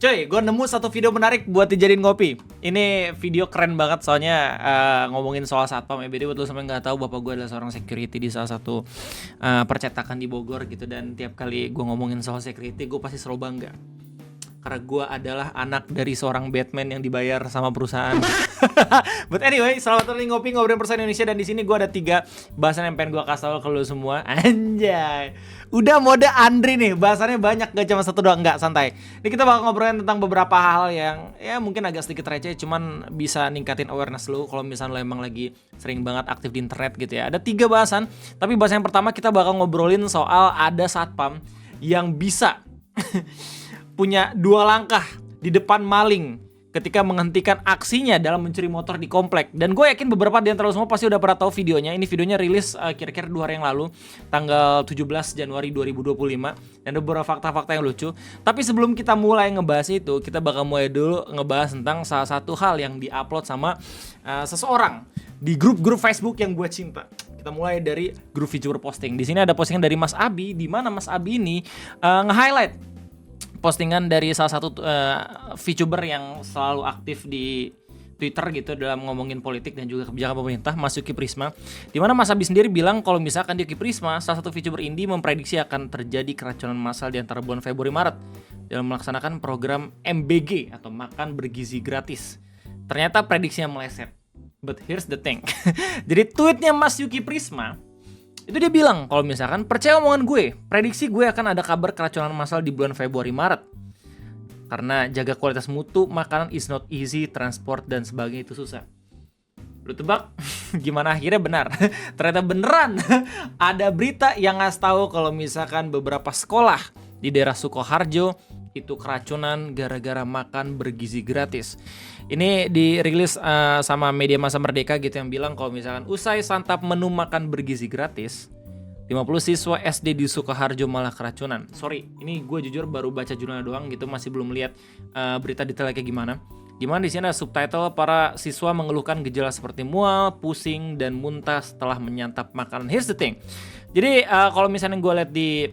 Coy, gue nemu satu video menarik buat dijadiin ngopi. Ini video keren banget soalnya ngomongin soal satpam. Jadi buat lo sampai nggak tahu, bapak gue adalah seorang security di salah satu percetakan di Bogor gitu. Dan tiap kali gue ngomongin soal security, gue pasti selalu bangga. Karena gue adalah anak dari seorang Batman yang dibayar sama perusahaan. But anyway, selamat datang di Ngopi Ngobrolin Perusahaan Indonesia. Dan di sini gue ada 3 bahasan yang pengen gue kasih tau ke lo semua. Anjay, udah mode Andri nih, bahasannya banyak, gak cuma satu doang, nggak, santai. Ini kita bakal ngobrolin tentang beberapa hal yang ya mungkin agak sedikit receh, cuman bisa ningkatin awareness lo kalau misalnya lo emang lagi sering banget aktif di internet gitu ya. Ada 3 bahasan, tapi bahasan yang pertama kita bakal ngobrolin soal ada satpam yang bisa punya 2 langkah di depan maling ketika menghentikan aksinya dalam mencuri motor di komplek. Dan gue yakin beberapa di antara lo semua pasti udah pernah tahu videonya. Ini videonya rilis kira-kira 2 hari yang lalu, tanggal 17 Januari 2025. Dan ada beberapa fakta-fakta yang lucu. Tapi sebelum kita mulai ngebahas itu, kita bakal mulai dulu ngebahas tentang salah satu hal yang di-upload sama seseorang di grup-grup Facebook yang gue cinta. Kita mulai dari grup VTuber posting. Di sini ada postingan dari Mas Abi, di mana Mas Abi ini nge-highlight postingan dari salah satu VTuber yang selalu aktif di Twitter gitu dalam ngomongin politik dan juga kebijakan pemerintah, Mas Yuki Prisma. Di mana Mas Abi sendiri bilang kalau misalkan Yuki Prisma, salah satu VTuber indie, memprediksi akan terjadi keracunan massal di antara bulan Februari Maret dalam melaksanakan program MBG atau makan bergizi gratis. Ternyata prediksinya meleset. But here's the thing. Jadi tweetnya Mas Yuki Prisma itu dia bilang kalau misalkan percaya omongan gue, prediksi gue akan ada kabar keracunan massal di bulan Februari Maret. Karena jaga kualitas mutu makanan is not easy, transport dan sebagainya itu susah. Lu tebak gimana akhirnya benar? Ternyata beneran. Ada berita yang ngasih tahu kalau misalkan beberapa sekolah di daerah Sukoharjo itu keracunan gara-gara makan bergizi gratis. Ini dirilis sama media Masa Merdeka gitu yang bilang kalau misalkan usai santap menu makan bergizi gratis, 50 siswa SD di Sukoharjo malah keracunan. Sorry, ini gue jujur baru baca jurnal doang gitu, masih belum lihat berita detailnya kayak gimana. Dimana di sini ada subtitle para siswa mengeluhkan gejala seperti mual, pusing, dan muntah setelah menyantap makanan. Here's the thing. Jadi kalau misalnya gue lihat di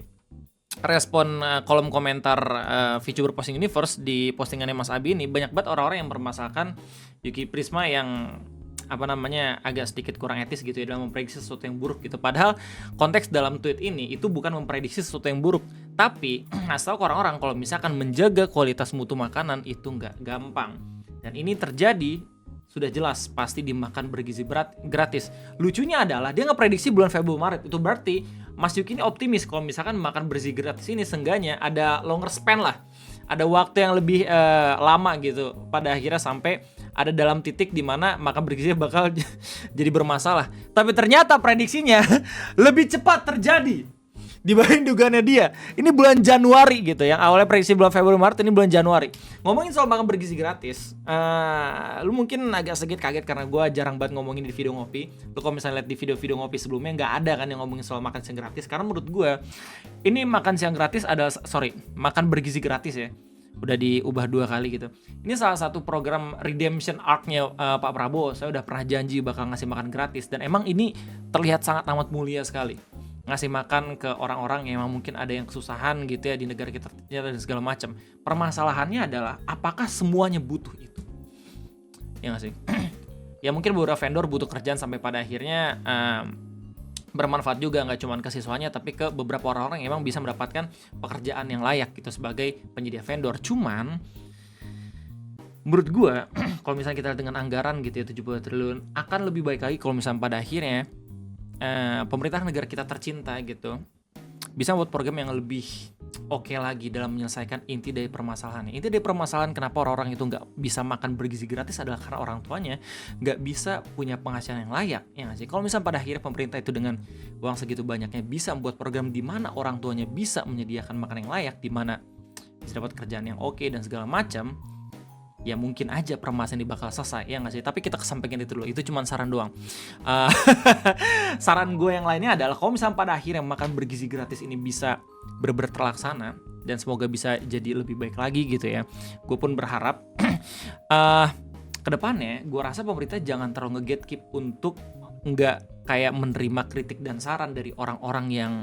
respon kolom komentar VTuber Posting Universe di postingannya Mas Abi ini, banyak banget orang-orang yang bermasalahkan Yuki Prisma yang agak sedikit kurang etis gitu ya dalam memprediksi sesuatu yang buruk gitu. Padahal konteks dalam tweet ini itu bukan memprediksi sesuatu yang buruk, tapi ngasih tahu ke orang-orang kalau misalkan menjaga kualitas mutu makanan itu nggak gampang. Dan ini terjadi sudah jelas pasti dimakan bergizi gratis. Lucunya adalah dia ngeprediksi bulan Februari Maret. Itu berarti Mas Yuki ini optimis kalau misalkan makan bergizi gratis ini seenggaknya ada longer span lah. Ada waktu yang lebih lama gitu. Pada akhirnya sampai ada dalam titik di mana makan bergizi bakal jadi bermasalah. Tapi ternyata prediksinya lebih cepat terjadi dibanding dugaannya dia. Ini bulan Januari gitu, yang awalnya prediksi bulan Februari Maret, ini bulan Januari. Ngomongin soal makan bergizi gratis, lu mungkin agak sedikit kaget karena gue jarang banget ngomongin di video ngopi. Lu kalau misalnya lihat di video-video ngopi sebelumnya nggak ada kan yang ngomongin soal makan siang gratis. Karena menurut gue ini makan siang gratis makan bergizi gratis ya, udah diubah 2 kali gitu. Ini salah satu program redemption arc-nya Pak Prabowo. Saya udah pernah janji bakal ngasih makan gratis, dan emang ini terlihat sangat amat mulia sekali. Ngasih makan ke orang-orang yang emang mungkin ada yang kesusahan gitu ya di negara kita dan segala macam. Permasalahannya adalah apakah semuanya butuh itu? Ya nggak sih? Ya mungkin beberapa vendor butuh kerjaan sampai pada akhirnya bermanfaat juga, nggak cuma ke siswanya tapi ke beberapa orang-orang yang emang bisa mendapatkan pekerjaan yang layak gitu sebagai penyedia vendor. Cuman menurut gue kalau misalnya kita lihat dengan anggaran gitu ya 70 triliun, akan lebih baik lagi kalau misalnya pada akhirnya pemerintah negara kita tercinta gitu bisa buat program yang lebih oke lagi dalam menyelesaikan inti dari permasalahan. Inti dari permasalahan kenapa orang-orang itu nggak bisa makan bergizi gratis adalah karena orang tuanya nggak bisa punya penghasilan yang layak, ya nggak sih? Kalau misalnya pada akhirnya pemerintah itu dengan uang segitu banyaknya bisa membuat program di mana orang tuanya bisa menyediakan makan yang layak, di mana bisa dapat kerjaan yang oke dan segala macam, ya mungkin aja permasalahan ini bakal selesai, ya nggak sih? Tapi kita kesampingkan itu dulu, itu cuma saran doang. Saran gue yang lainnya adalah kalau misalnya pada akhirnya makan bergizi gratis ini bisa benar-benar terlaksana dan semoga bisa jadi lebih baik lagi gitu ya. Gue pun berharap kedepannya gue rasa pemerintah jangan terlalu nge-gatekeep untuk nggak kayak menerima kritik dan saran dari orang-orang yang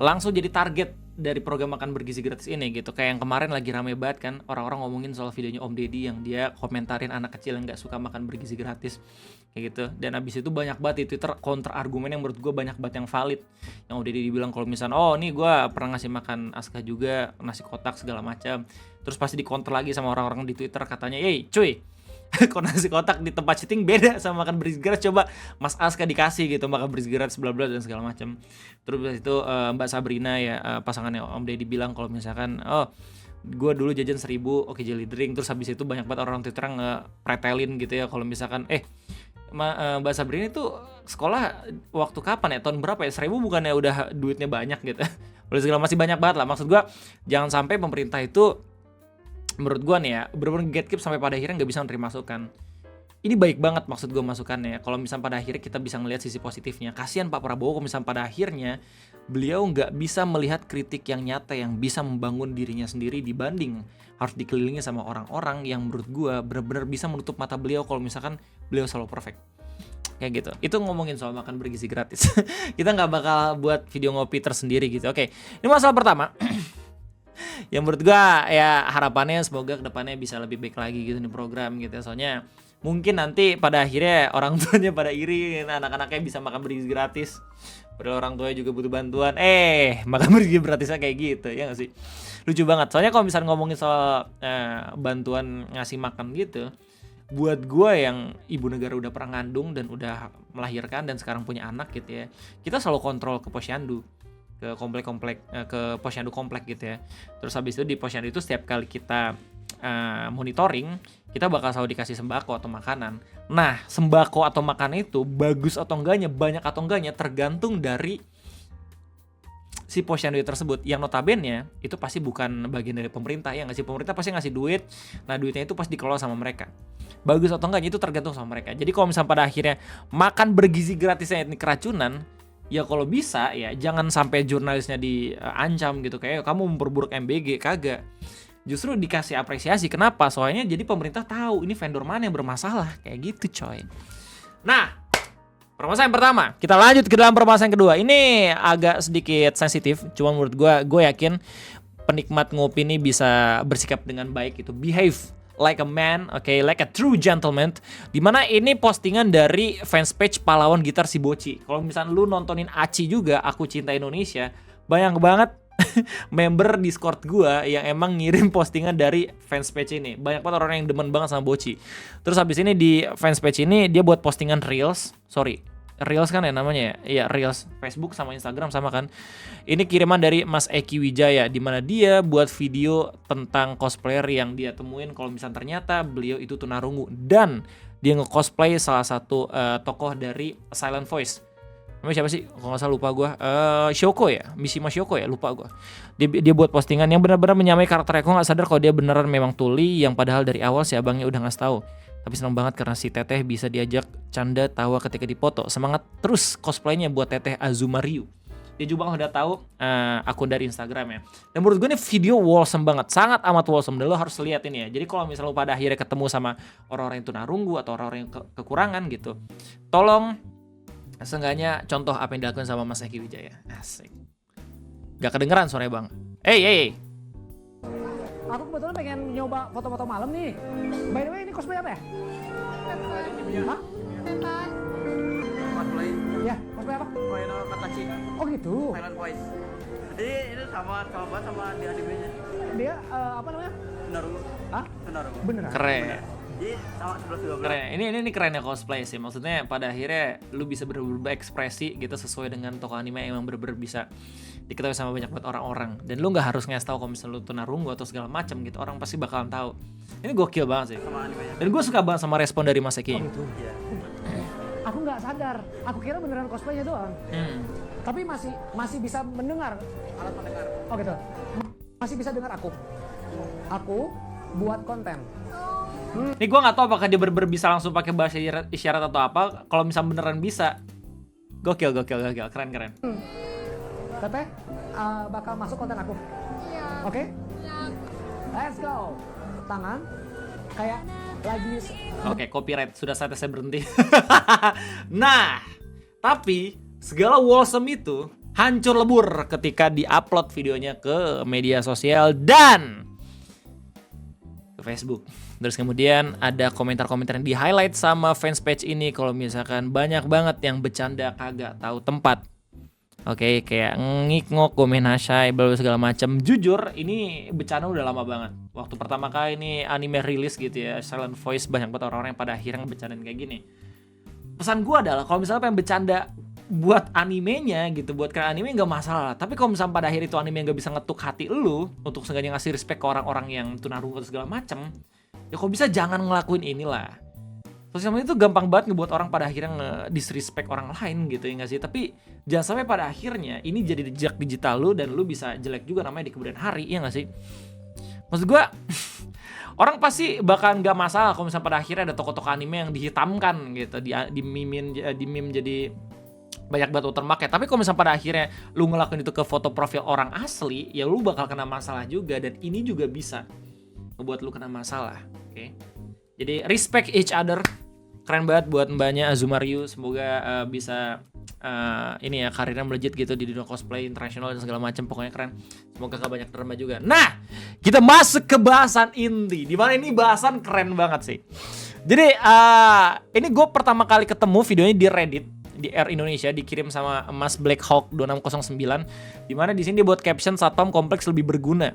langsung jadi target dari program makan bergizi gratis ini gitu. Kayak yang kemarin lagi rame banget kan, orang-orang ngomongin soal videonya Om Deddy yang dia komentarin anak kecil yang nggak suka makan bergizi gratis kayak gitu. Dan abis itu banyak banget di Twitter counter argumen yang menurut gue banyak banget yang valid. Yang Om Deddy dibilang kalau misalnya, oh nih gue pernah ngasih makan Aska juga nasi kotak segala macam. Terus pasti di counter lagi sama orang-orang di Twitter katanya, cuy, kalau nasi kotak di tempat syuting beda sama makan bergizi gratis, coba Mas Aska dikasih gitu makan bergizi gratis bla bla dan segala macam. Terus itu Mbak Sabrina ya, pasangannya Om Deddy bilang kalau misalkan gue dulu jajan 1.000 oke jelly drink. Terus habis itu banyak banget orang Twitter nge-pretelin gitu ya kalau misalkan Mbak Sabrina itu sekolah waktu kapan ya, tahun berapa ya, 1.000 bukannya udah duitnya banyak gitu. Boleh segala masih banyak banget lah. Maksud gue jangan sampai pemerintah itu menurut gue nih ya bener-bener gatekeep sampai pada akhirnya nggak bisa menerima masukan. Ini baik banget maksud gue masukannya. Kalau misalnya pada akhirnya kita bisa ngelihat sisi positifnya. Kasihan Pak Prabowo kalau misalnya pada akhirnya beliau nggak bisa melihat kritik yang nyata yang bisa membangun dirinya sendiri dibanding harus dikelilingi sama orang-orang yang menurut gue benar-benar bisa menutup mata beliau kalau misalkan beliau selalu perfect. Kayak gitu. Itu ngomongin soal makan bergizi gratis. Kita nggak bakal buat video ngopi tersendiri gitu. Oke, ini masalah pertama. Yang menurut gue ya harapannya semoga kedepannya bisa lebih baik lagi gitu nih program gitu ya. Soalnya mungkin nanti pada akhirnya orang tuanya pada iri anak-anaknya bisa makan bergizi gratis. Padahal orang tuanya juga butuh bantuan. Makan bergizi gratisnya kayak gitu ya gak sih? Lucu banget. Soalnya kalau misalnya ngomongin soal bantuan ngasih makan gitu, buat gue yang ibu negara udah pernah ngandung dan udah melahirkan dan sekarang punya anak gitu ya, kita selalu kontrol ke posyandu, ke ke posyandu komplek gitu ya. Terus habis itu di posyandu itu setiap kali kita monitoring, kita bakal selalu dikasih sembako atau makanan. Nah, sembako atau makanan itu bagus atau enggaknya, banyak atau enggaknya tergantung dari si posyandu tersebut, yang notabene itu pasti bukan bagian dari pemerintah. Ya ngasih pemerintah pasti ngasih duit. Nah, duitnya itu pasti dikelola sama mereka. Bagus atau enggaknya itu tergantung sama mereka. Jadi kalau misalnya pada akhirnya makan bergizi gratisnya ini keracunan, ya kalau bisa ya jangan sampai jurnalisnya diancam gitu kayak kamu memperburuk MBG, kagak. Justru dikasih apresiasi. Kenapa? Soalnya jadi pemerintah tahu ini vendor mana yang bermasalah. Kayak gitu coy. Nah, permasalahan pertama, kita lanjut ke dalam permasalahan kedua. Ini agak sedikit sensitif, cuma menurut gue yakin penikmat ngopi ini bisa bersikap dengan baik gitu. Behave like a man, okay, like a true gentleman. Dimana ini postingan dari fanspage pahlawan gitar si Boci. Kalau misalnya lu nontonin Aci juga, Aku Cinta Indonesia, banyak banget member Discord gua yang emang ngirim postingan dari fanspage ini. Banyak banget orang yang demen banget sama Boci. Terus habis ini di fanspage ini dia buat postingan Reels kan ya namanya ya? Iya, Reels. Facebook sama Instagram sama kan. Ini kiriman dari Mas Eki Wijaya, di mana dia buat video tentang cosplayer yang dia temuin kalau misalnya ternyata beliau itu tunarungu dan dia nge-cosplay salah satu tokoh dari Silent Voice. Namanya siapa sih? Kalau nggak salah lupa gue. Shoko ya, Mishima Shoko ya, lupa gue. Dia buat postingan yang benar-benar menyamai karakternya. Gue nggak sadar kalau dia beneran memang tuli, yang padahal dari awal si abangnya udah ngasih tahu. Tapi senang banget karena si Teteh bisa diajak canda tawa ketika dipoto. Semangat terus cosplaynya buat Teteh Azuma Ryu. Dia juga udah tahu akun dari Instagram ya. Dan menurut gue ini video wholesome banget, sangat amat wholesome. Dan lo harus lihat ini ya. Jadi kalau misalnya lo pada akhirnya ketemu sama orang-orang yang tunarunggu atau orang-orang yang kekurangan gitu, tolong seenggaknya contoh apa yang dilakukan sama Mas Eki Wijaya. Asik. Gak kedengeran suaranya bang. Hey. Aku kebetulan pengen nyoba foto-foto malam nih. By the way, ini cosplay apa ya? Hah? Cosplay Ya, cosplay apa? Final Katachi Oh gitu. Silent Voice. Jadi itu sama banget sama di animenya. Dia apa namanya? Tunarungu. Hah? Tunarungu. Beneran? Keren. Jadi sama 11-12. Keren. Ini kerennya cosplay sih. Maksudnya pada akhirnya lu bisa berekspresi gitu sesuai dengan tokoh anime yang emang bener-bener bisa diketahui sama banyak banget orang-orang. Dan lu nggak harus ngasih tahu kalau misalnya lu tunarungu atau segala macam gitu. Orang pasti bakalan tahu. Ini gokil banget sih. Sama animenya. Dan gue suka banget sama respon dari Mas Eki. Oh gitu. Iya. Aku nggak sadar. Aku kira beneran cosplaynya doang. Tapi masih bisa mendengar. Alat pendengar. Oh gitu. Masih bisa dengar aku. Aku buat konten. Ini gue nggak tahu apakah dia bener-bener bisa langsung pakai bahasa isyarat atau apa. Kalau misalnya beneran bisa, gokil, keren. Teteh bakal masuk konten aku. Iya. Oke? Iya. Let's go. Tangan kayak lagi Oke, copyright. Sudah saatnya saya berhenti. Nah, tapi segala wholesome itu hancur lebur ketika diupload videonya ke media sosial dan ke Facebook. Terus kemudian ada komentar-komentar yang di-highlight sama fans page ini kalau misalkan banyak banget yang bercanda kagak tahu tempat. Oke, kayak ngik-ngok, komen hasyai, segala macam. Jujur, ini bercanda udah lama banget. Waktu pertama kali ini anime rilis gitu ya, Silent Voice, banyak banget orang-orang yang pada akhirnya bercandain kayak gini. Pesan gue adalah kalau misalnya pengen bercanda buat animenya gitu, buat kalian anime nggak masalah. Tapi kalau misalnya pada akhir itu anime nggak bisa ngetuk hati lu untuk sengaja ngasih respect ke orang-orang yang tunarungu atau segala macam, ya kalau bisa jangan ngelakuin inilah. Sosial media itu gampang banget ngebuat orang pada akhirnya nge-disrespect orang lain gitu ya nggak sih? Tapi jangan sampai pada akhirnya ini jadi jejak digital lu dan lu bisa jelek juga namanya di kemudian hari, ya nggak sih? Maksud gue, orang pasti bakal nggak masalah kalau misalnya pada akhirnya ada tokoh-tokoh anime yang dihitamkan gitu, di meme jadi banyak banget watermark ya. Tapi kalau misalnya pada akhirnya lu ngelakuin itu ke foto profil orang asli, ya lu bakal kena masalah juga, dan ini juga bisa ngebuat lu kena masalah. Oke. Jadi respect each other. Keren banget buat mbaknya Azuma Ryu. Semoga bisa ini ya karirnya melejit gitu di dunia cosplay internasional dan segala macam. Pokoknya keren. Semoga gak banyak drama juga. Nah, kita masuk ke bahasan inti. Dimana ini bahasan keren banget sih. Jadi ini gue pertama kali ketemu videonya di Reddit, di Air Indonesia, dikirim sama Mas Black Hawk 2609. Dimana di sini dia buat caption satpam kompleks lebih berguna.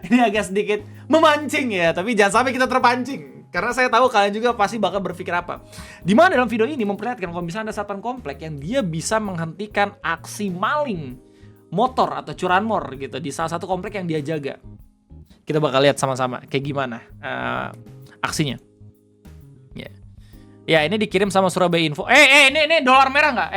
Ini agak sedikit memancing ya, tapi jangan sampai kita terpancing. Karena saya tahu kalian juga pasti bakal berpikir apa. Dimana dalam video ini memperlihatkan kalau misalnya ada satpam komplek yang dia bisa menghentikan aksi maling motor atau curanmor gitu di salah satu komplek yang dia jaga. Kita bakal lihat sama-sama kayak gimana aksinya. Ya ini dikirim sama Surabaya Info. Ini dolar merah nggak?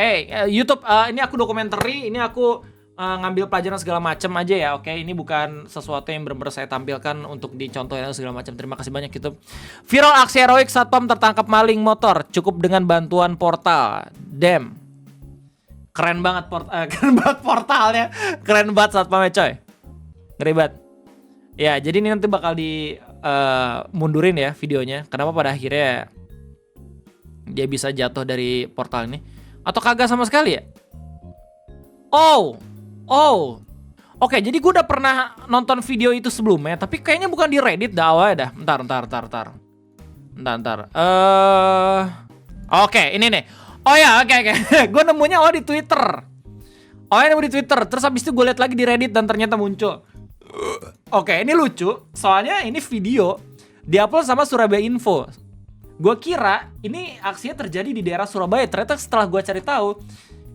YouTube, ini aku documentary, ini aku ngambil pelajaran segala macam aja ya, oke. Ini bukan sesuatu yang benar-benar saya tampilkan untuk dicontohin segala macam. Terima kasih banyak YouTube. Viral aksi heroik satpam tertangkap maling motor cukup dengan bantuan portal. Damn. Keren banget portalnya. Keren banget satpamnya coy. Ngeri banget. Ya, jadi ini nanti bakal di mundurin ya videonya. Kenapa pada akhirnya dia bisa jatuh dari portal ini? Atau kagak sama sekali ya? Oke, jadi gue udah pernah nonton video itu sebelumnya, tapi kayaknya bukan di Reddit dah awalnya dah. Bentar. Oke, ini nih. Oh ya, oke. Gue nemunya di Twitter. Nemu di Twitter. Terus habis itu gue lihat lagi di Reddit dan ternyata muncul. Oke, ini lucu. Soalnya ini video diupload sama Surabaya Info. Gue kira ini aksinya terjadi di daerah Surabaya. Ternyata setelah gue cari tahu,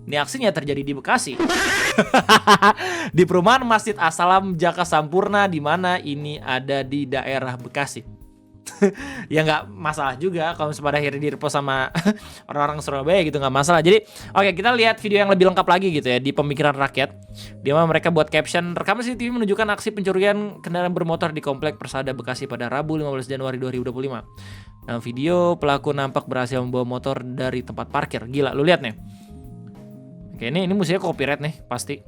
ini aksinya terjadi di Bekasi. Di perumahan Masjid As-Salam Jaka Sampurna, di mana ini ada di daerah Bekasi. Ya nggak masalah juga kalau pada akhirnya direpost sama orang-orang Surabaya gitu, nggak masalah. Jadi oke, kita lihat video yang lebih lengkap lagi gitu ya di Pemikiran Rakyat, di mana mereka buat caption rekaman CCTV menunjukkan aksi pencurian kendaraan bermotor di Komplek Persada Bekasi pada Rabu 15 Januari 2025. Dalam video pelaku nampak berhasil membawa motor dari tempat parkir. Gila, lu lihat nih. Oke, ini musiknya copyright nih, pasti.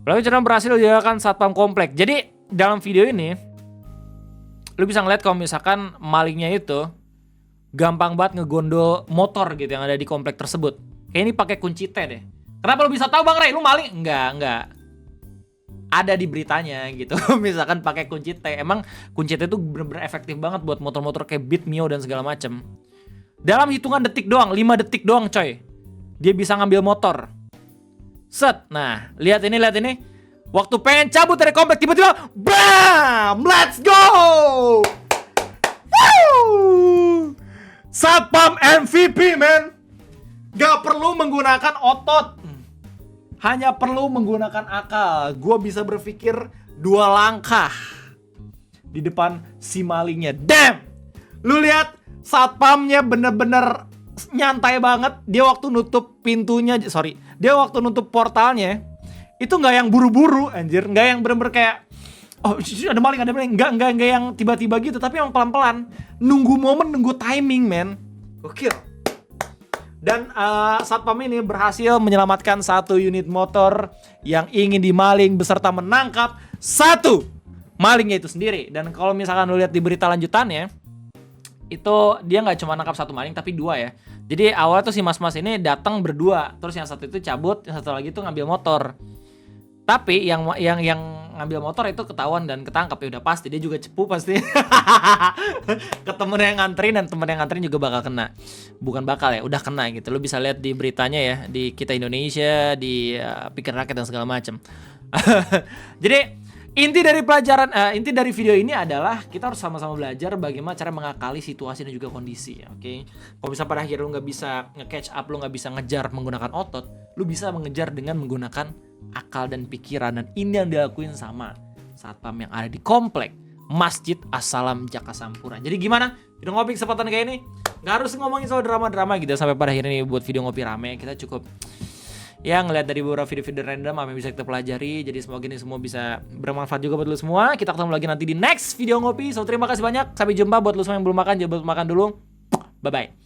Pelaku curian berhasil dijaga satpam komplek. Jadi, dalam video ini, lu bisa ngeliat kalau misalkan malingnya itu gampang banget ngegondol motor gitu yang ada di komplek tersebut. Kayak ini pakai kunci T deh. Kenapa lu bisa tahu Bang Ray? Lu maling? Enggak. Ada di beritanya gitu. Misalkan pakai kunci T. Emang kunci T itu bener-bener efektif banget buat motor-motor kayak Beat, Mio, dan segala macem. Dalam hitungan detik doang, 5 detik doang coy, dia bisa ngambil motor. Set. Nah, lihat ini. Waktu pengen cabut dari komplek, tiba-tiba BAM! Let's go! Woo! Satpam MVP, man. Gak perlu menggunakan otot, hanya perlu menggunakan akal. Gue bisa berpikir 2 langkah di depan si malingnya. Damn! Lu lihat, satpamnya bener-bener nyantai banget. Dia waktu nutup pintunya, dia waktu nutup portalnya itu nggak yang buru-buru, anjir, nggak yang bener-bener kayak ada maling, nggak yang tiba-tiba gitu, tapi yang pelan-pelan, nunggu momen, nunggu timing, man. Gokil. Dan satpam ini berhasil menyelamatkan 1 unit motor yang ingin dimaling beserta menangkap 1 malingnya itu sendiri. Dan kalau misalkan lu lihat di berita lanjutannya, itu dia nggak cuma nangkap satu maling tapi dua ya. Jadi awalnya tuh si mas-mas ini datang berdua, terus yang satu itu cabut, yang satu lagi tuh ngambil motor. Tapi yang ngambil motor itu ketahuan dan ketangkap, ya udah pasti dia juga cepu pasti. Ke temen yang nganterin, dan temen yang nganterin juga bakal kena. Bukan bakal ya, udah kena gitu. Lu bisa lihat di beritanya ya, di Kita Indonesia, di Pikir Rakyat dan segala macam. Jadi inti dari video ini adalah kita harus sama-sama belajar bagaimana cara mengakali situasi dan juga kondisi, oke? Kalau bisa pada akhirnya lu nggak bisa nge-catch up, lu nggak bisa ngejar menggunakan otot, lu bisa mengejar dengan menggunakan akal dan pikiran, dan ini yang dilakuin sama satpam yang ada di komplek Masjid As-Salam Jakasampura. Jadi gimana? Video ngopi kesempatan kayak ini nggak harus ngomongin soal drama-drama gitu. Sampai pada akhirnya nih buat video ngopi rame, kita cukup ya ngeliat dari beberapa video-video random apa yang bisa kita pelajari. Jadi semoga ini semua bisa bermanfaat juga buat lu semua. Kita ketemu lagi nanti di next video ngopi. So terima kasih banyak. Sampai jumpa buat lu semua yang belum makan, jangan lupa makan dulu. Bye bye.